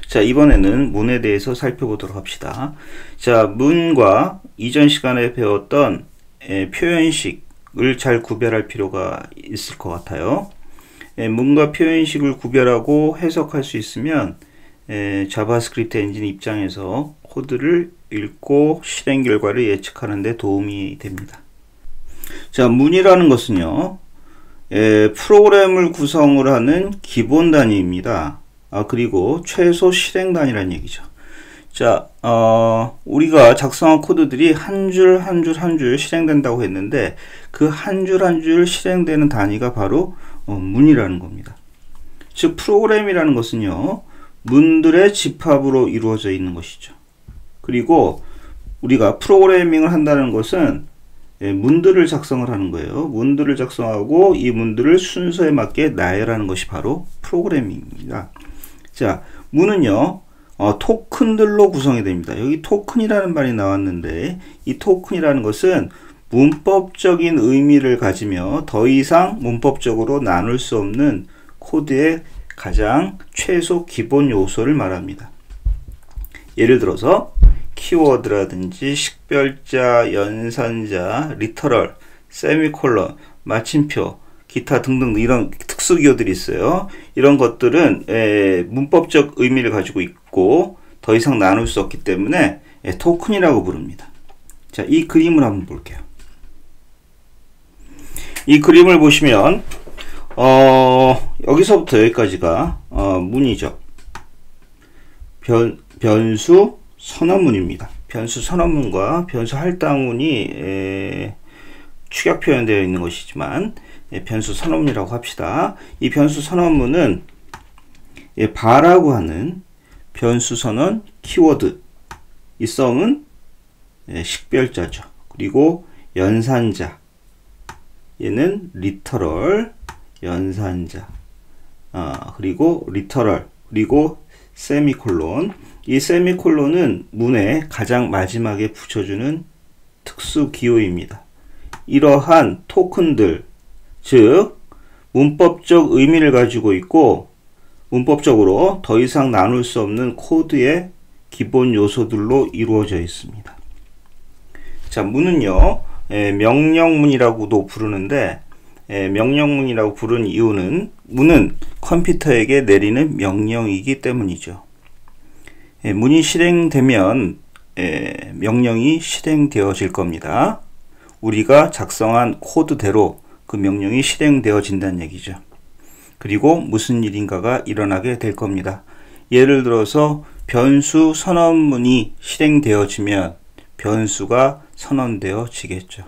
자, 이번에는 문에 대해서 살펴보도록 합시다. 자, 문과 이전 시간에 배웠던 표현식을 잘 구별할 필요가 있을 것 같아요. 문과 표현식을 구별하고 해석할 수 있으면 자바스크립트 엔진 입장에서 코드를 읽고 실행 결과를 예측하는 데 도움이 됩니다. 자, 문이라는 것은요, 프로그램을 구성을 하는 기본 단위입니다. 그리고 최소 실행 단위라는 얘기죠. 자, 우리가 작성한 코드들이 한 줄 한 줄 실행된다고 했는데, 그 한 줄 한 줄 실행되는 단위가 바로 문이라는 겁니다. 즉, 프로그램이라는 것은요, 문들의 집합으로 이루어져 있는 것이죠. 그리고 우리가 프로그래밍을 한다는 것은 문들을 작성을 하는 거예요. 문들을 작성하고 이 문들을 순서에 맞게 나열하는 것이 바로 프로그래밍입니다. 자, 문은요, 토큰들로 구성이 됩니다. 여기 토큰이라는 말이 나왔는데, 이 토큰이라는 것은 문법적인 의미를 가지며 더 이상 문법적으로 나눌 수 없는 코드의 가장 최소 기본 요소를 말합니다. 예를 들어서 키워드라든지 식별자, 연산자, 리터럴, 세미콜론, 마침표, 기타 등등 이런 특수 기호들이 있어요. 이런 것들은 문법적 의미를 가지고 있고 더 이상 나눌 수 없기 때문에 토큰이라고 부릅니다. 자, 이 그림을 한번 볼게요. 이 그림을 보시면 여기서부터 여기까지가 문이죠. 변수 선언문입니다. 변수 선언문과 변수 할당문이 축약 표현되어 있는 것이지만 변수 선언문이라고 합시다. 이 변수 선언문은 바라고 하는 변수 선언 키워드, 이 썸은 식별자죠. 그리고 연산자, 얘는 리터럴, 연산자, 그리고 리터럴, 그리고 세미콜론. 이 세미콜론은 문의 가장 마지막에 붙여주는 특수 기호입니다. 이러한 토큰들, 즉 문법적 의미를 가지고 있고 문법적으로 더 이상 나눌 수 없는 코드의 기본 요소들로 이루어져 있습니다. 자, 문은요, 명령문이라고도 부르는데, 명령문이라고 부르는 이유는 문은 컴퓨터에게 내리는 명령이기 때문이죠. 문이 실행되면 명령이 실행되어질 겁니다. 우리가 작성한 코드대로 그 명령이 실행되어진다는 얘기죠. 그리고 무슨 일인가가 일어나게 될 겁니다. 예를 들어서 변수 선언문이 실행되어지면 변수가 선언되어지겠죠.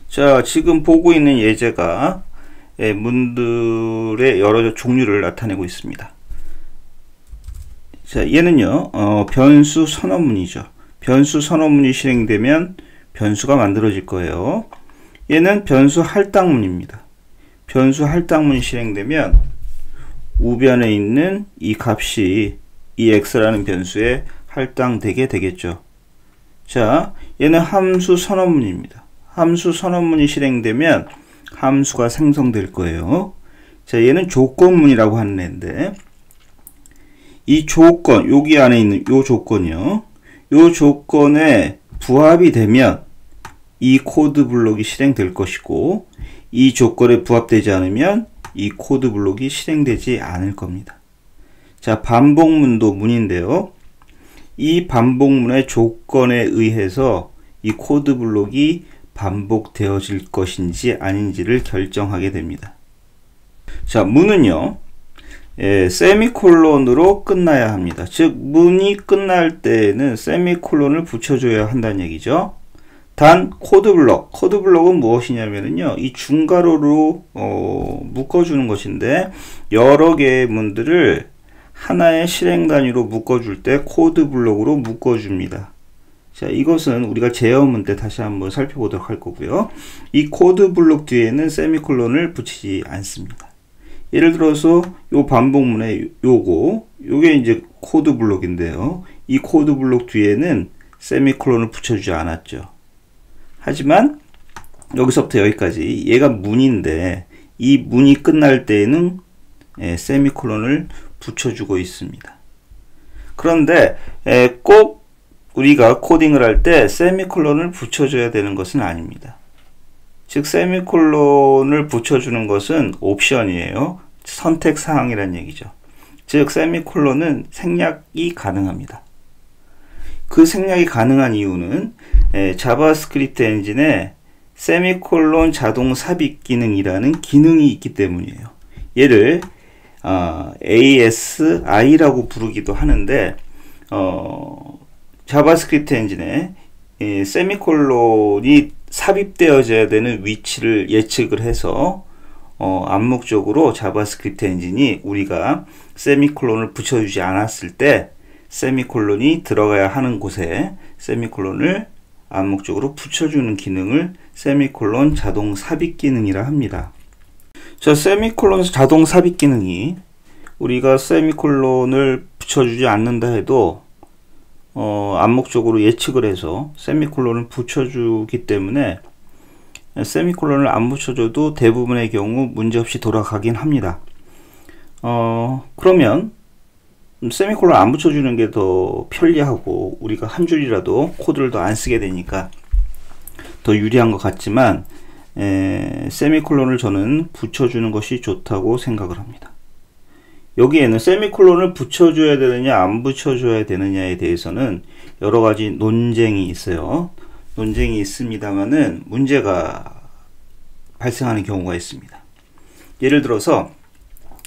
자, 지금 보고 있는 예제가 문들의 여러 종류를 나타내고 있습니다. 자, 얘는요, 변수 선언문이죠. 변수 선언문이 실행되면 변수가 만들어질 거예요. 얘는 변수 할당문입니다. 변수 할당문이 실행되면 우변에 있는 이 값이 이 x라는 변수에 할당되게 되겠죠. 자, 얘는 함수 선언문입니다. 함수 선언문이 실행되면 함수가 생성될 거예요. 자, 얘는 조건문이라고 하는 애인데, 이 조건, 여기 안에 있는 요 조건이요. 요 조건에 부합이 되면 이 코드 블록이 실행될 것이고, 이 조건에 부합되지 않으면 이 코드 블록이 실행되지 않을 겁니다. 자, 반복문도 문인데요. 이 반복문의 조건에 의해서 이 코드 블록이 반복되어질 것인지 아닌지를 결정하게 됩니다. 자, 문은요, 세미콜론으로 끝나야 합니다. 즉, 문이 끝날 때에는 세미콜론을 붙여줘야 한다는 얘기죠. 단, 코드블록은 무엇이냐면요, 이 중괄호로 묶어주는 것인데, 여러 개의 문들을 하나의 실행 단위로 묶어줄 때 코드블록으로 묶어줍니다. 자, 이것은 우리가 제어문 때 다시 한번 살펴보도록 할 거고요. 이 코드블록 뒤에는 세미콜론을 붙이지 않습니다. 예를 들어서 요 반복문에 요게 이제 코드블록인데요. 이 코드블록 뒤에는 세미콜론을 붙여주지 않았죠. 하지만 여기서부터 여기까지 얘가 문인데, 이 문이 끝날 때에는 세미콜론을 붙여주고 있습니다. 그런데 꼭 우리가 코딩을 할 때 세미콜론을 붙여줘야 되는 것은 아닙니다. 즉 세미콜론을 붙여주는 것은 옵션이에요. 선택사항이란 얘기죠. 즉 세미콜론은 생략이 가능합니다. 그 생략이 가능한 이유는 자바스크립트 엔진에 세미콜론 자동 삽입 기능이라는 기능이 있기 때문이에요. 얘를 ASI라고 부르기도 하는데 자바스크립트 엔진에 세미콜론이 삽입되어져야 되는 위치를 예측을 해서 암묵적으로 자바스크립트 엔진이 우리가 세미콜론을 붙여주지 않았을 때 세미콜론이 들어가야 하는 곳에 세미콜론을 암묵적으로 붙여주는 기능을 세미콜론 자동 삽입 기능이라 합니다. 자, 세미콜론 자동 삽입 기능이 우리가 세미콜론을 붙여주지 않는다 해도 암묵적으로 예측을 해서 세미콜론을 붙여주기 때문에 세미콜론을 안 붙여줘도 대부분의 경우 문제없이 돌아가긴 합니다. 그러면 세미콜론 안 붙여주는 게 더 편리하고 우리가 한 줄이라도 코드를 더 안 쓰게 되니까 더 유리한 것 같지만 세미콜론을 저는 붙여주는 것이 좋다고 생각을 합니다. 여기에는 세미콜론을 붙여줘야 되느냐 안 붙여줘야 되느냐에 대해서는 여러가지 논쟁이 있어요. 논쟁이 있습니다만은 문제가 발생하는 경우가 있습니다. 예를 들어서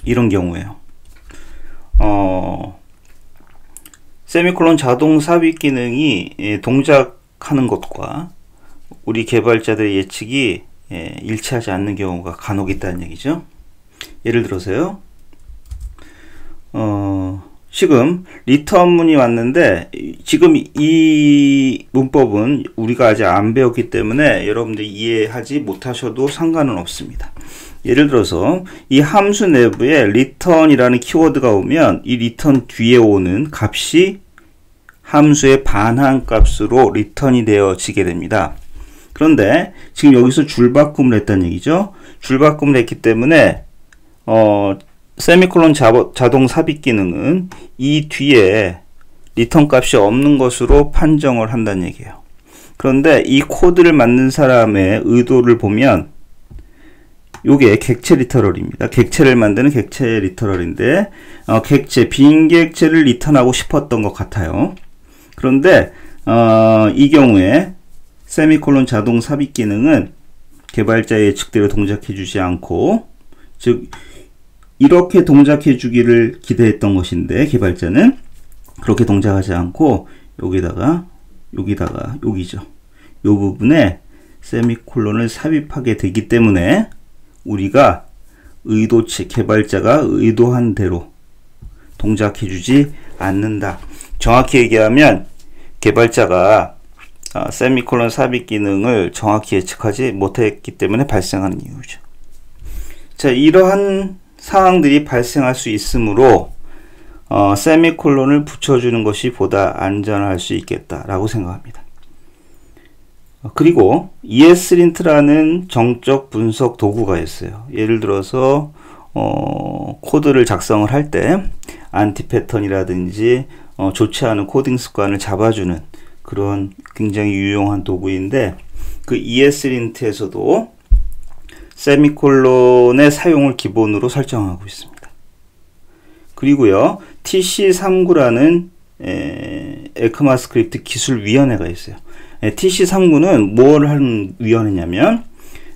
이런 경우에요. 세미콜론 자동 삽입 기능이 동작하는 것과 우리 개발자들의 예측이 일치하지 않는 경우가 간혹 있다는 얘기죠. 예를 들어서요. 지금 리턴 문이 왔는데 지금 이 문법은 우리가 아직 안 배웠기 때문에 여러분들이 이해하지 못하셔도 상관은 없습니다. 예를 들어서 이 함수 내부에 return이라는 키워드가 오면 이 return 뒤에 오는 값이 함수의 반환 값으로 return이 되어지게 됩니다. 그런데 지금 여기서 줄바꿈을 했다는 얘기죠. 줄바꿈을 했기 때문에 세미콜론 자동 삽입 기능은 이 뒤에 리턴 값이 없는 것으로 판정을 한다는 얘기예요. 그런데 이 코드를 만든 사람의 의도를 보면 요게 객체 리터럴입니다. 객체를 만드는 객체 리터럴인데 객체, 빈 객체를 리턴하고 싶었던 것 같아요. 그런데 이 경우에 세미콜론 자동 삽입 기능은 개발자의 예측대로 동작해 주지 않고, 즉 이렇게 동작해 주기를 기대했던 것인데 개발자는 그렇게 동작하지 않고 여기다가 여기죠. 이 부분에 세미콜론을 삽입하게 되기 때문에 우리가 의도치, 개발자가 의도한 대로 동작해 주지 않는다. 정확히 얘기하면 개발자가 세미콜론 삽입 기능을 정확히 예측하지 못했기 때문에 발생하는 이유죠. 자, 이러한 상황들이 발생할 수 있으므로 세미콜론을 붙여주는 것이 보다 안전할 수 있겠다라고 생각합니다. 그리고 ESLint라는 정적 분석 도구가 있어요. 예를 들어서 코드를 작성을 할 때 안티 패턴이라든지 좋지 않은 코딩 습관을 잡아주는 그런 굉장히 유용한 도구인데, 그 ESLint에서도 세미콜론의 사용을 기본으로 설정하고 있습니다. 그리고요, TC39라는 에크마스크립트 기술위원회가 있어요. TC39는 뭘 하는 위원회냐면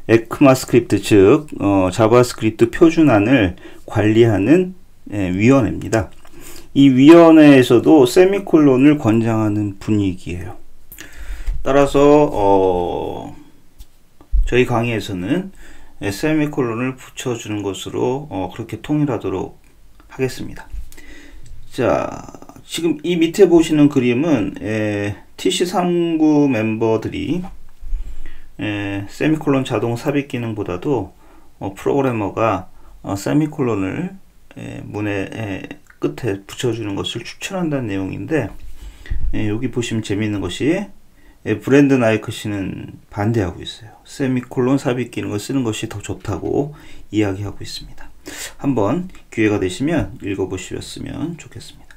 에크마스크립트, 즉 자바스크립트 표준안을 관리하는 위원회입니다. 이 위원회에서도 세미콜론을 권장하는 분위기예요. 따라서 저희 강의에서는 세미콜론을 붙여주는 것으로 그렇게 통일하도록 하겠습니다. 자, 지금 이 밑에 보시는 그림은 TC39 멤버들이 세미콜론 자동 삽입 기능보다도 프로그래머가 세미콜론을 문의 끝에 붙여주는 것을 추천한다는 내용인데, 여기 보시면 재미있는 것이 브랜든 나이크 씨는 반대하고 있어요. 세미콜론 삽입 기능을 쓰는 것이 더 좋다고 이야기하고 있습니다. 한번 기회가 되시면 읽어보셨으면 좋겠습니다.